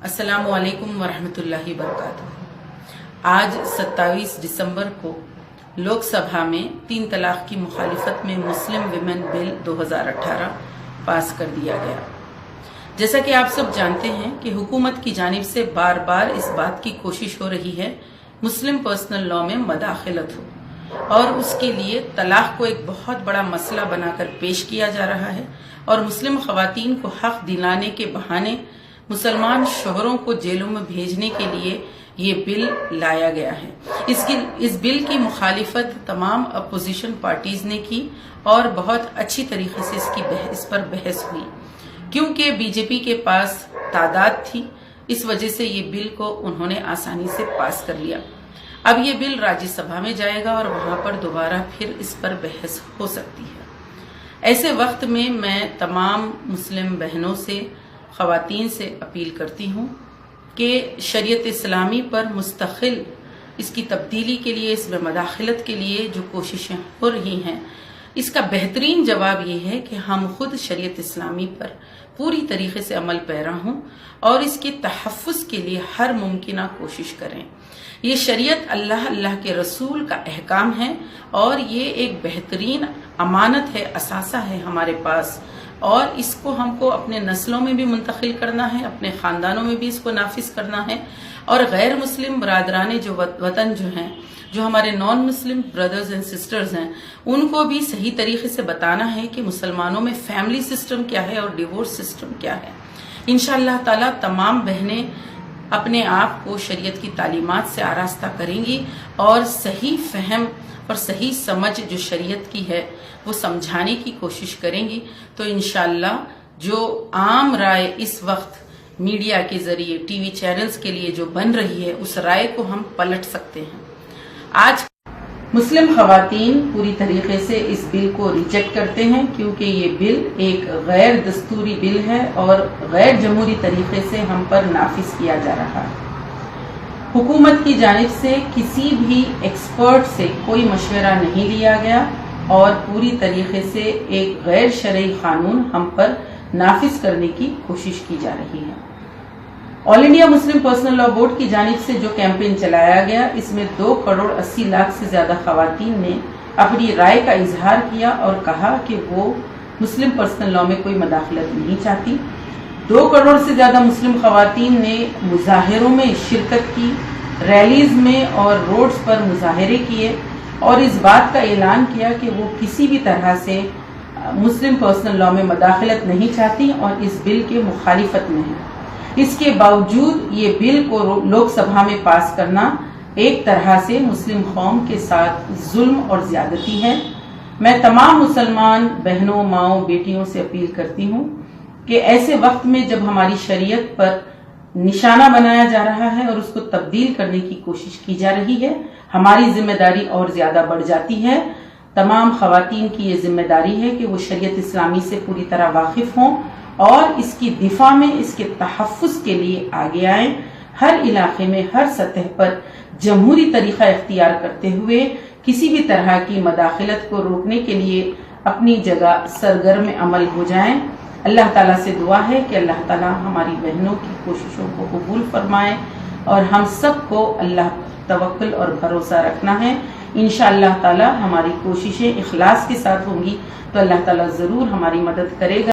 अस्सलाम वालेकुम वरहमतुल्लाहि वबरकातुहू। आज 27 दिसंबर को लोकसभा में 3 तलाक की मुखालिफत में मुस्लिम विमेन बिल 2018 पास कर दिया गया। जैसा कि आप सब जानते हैं कि हुकूमत की जानिब से बार बार इस बात की कोशिश हो रही है मुस्लिम पर्सनल लॉ में मदाखिलत हो, और उसके लिए तलाक को एक बहुत बड़ा मसला बनाकर पेश किया जा रहा है और मुस्लिम खवातीन को हक दिलाने के बहाने मुसलमान शोहरों को जेलों में भेजने के लिए ये बिल लाया गया है। इस बिल की मुखालिफत तमाम अपोजिशन पार्टीज ने की और बहुत अच्छी तरीके से इस पर बहस हुई, क्योंकि बीजेपी के पास तादाद थी। इस वजह से ये बिल को उन्होंने आसानी से पास कर लिया। अब ये बिल राज्यसभा में जाएगा और वहां पर दोबारा फिर इस पर बहस हो सकती है। ऐसे वक्त में मैं तमाम मुस्लिम बहनों से, ख़वातीन से अपील करती हूँ कि शरीयत इस्लामी पर मुस्तकिल इसकी तब्दीली के लिए, इसमें मदाखिलत के लिए जो कोशिशें हो रही हैं, इसका बेहतरीन जवाब ये है कि हम खुद शरीयत इस्लामी पर पूरी तरीके से अमल पैरा हों और इसके तहफ़्फ़ुज़ के लिए हर मुमकिन कोशिश करें। ये शरीयत अल्लाह के रसूल का अहकाम है और ये एक बेहतरीन अमानत है, असासा है हमारे पास, और इसको हमको अपने नस्लों में भी मुंतकिल करना है, अपने ख़ानदानों में भी इसको नाफिज करना है, और गैर मुस्लिम बरादरान जो वतन जो हैं, जो हमारे non Muslim brothers and sisters हैं, उनको भी सही तरीके से बताना है कि मुसलमानों में फैमिली सिस्टम क्या है और डिवोर्स सिस्टम क्या है। इंशाअल्लाह ताला तमाम बहनें अपने आप को शरीयत की तालीमात से आरास्ता करेंगी और सही फहम और सही समझ जो शरीयत की है वो समझाने की कोशिश करेंगी। तो इंशाअल्लाह जो आम राय इस वक्त मीडिया के जरिए, टीवी चैनल्स के लिए जो बन रही है, उस राय को हम पलट सकते हैं। आज मुस्लिम खवातीन पूरी तरीके से इस बिल को रिजेक्ट करते हैं, क्योंकि ये बिल एक गैर दस्तूरी बिल है और गैर जमहूरी तरीके से हम पर नाफिज किया जा रहा है। हुकूमत की जानिब से किसी भी एक्सपर्ट से कोई मशवरा नहीं लिया गया और पूरी तरीके से एक गैर शरई कानून हम पर नाफिज करने की कोशिश की जा रही है। All India Muslim personal law board की जानिब से जो कैंपेन चलाया गया, इसमें 2 करोड़ 80 लाख से ज्यादा खवातीन ने अपनी राय का इजहार किया और कहा कि वो मुस्लिम पर्सनल लॉ में कोई मदाखलत नहीं चाहती। 2 करोड़ से ज्यादा मुस्लिम खवातीन ने मुजाहिरों में शिरकत की, रैलीज में और रोड्स पर मुजाहरे किए और इस बात का ऐलान किया कि वो किसी भी तरह से मुस्लिम पर्सनल लॉ में मदाखलत नहीं चाहती और इस बिल के मुखालिफत में है। इसके बावजूद ये बिल को लोकसभा में पास करना एक तरह से मुस्लिम कौम के साथ जुल्म और ज्यादती है। मैं तमाम मुसलमान बहनों, माओं, बेटियों से अपील करती हूँ कि ऐसे वक्त में जब हमारी शरीयत पर निशाना बनाया जा रहा है और उसको तब्दील करने की कोशिश की जा रही है, हमारी जिम्मेदारी और ज्यादा बढ़ जाती है। तमाम खवातीन की ये जिम्मेदारी है कि वो शरीयत इस्लामी से पूरी तरह वाकिफ हों और इसकी दिफा में, इसके तहफ़्फ़ुज़ के लिए आगे आएं। हर इलाके में, हर सतह पर जमहूरी तरीका इख्तियार करते हुए किसी भी तरह की मदाखिलत को रोकने के लिए अपनी जगह सरगर्म अमल हो जाएं। अल्लाह ताला से दुआ है कि अल्लाह ताला हमारी बहनों की कोशिशों को कबूल फरमाए और हम सबको अल्लाह तवक्कुल और भरोसा रखना है। इंशाअल्लाह ताला हमारी कोशिशें इखलास के साथ होंगी तो अल्लाह ताला जरूर हमारी मदद करेगा।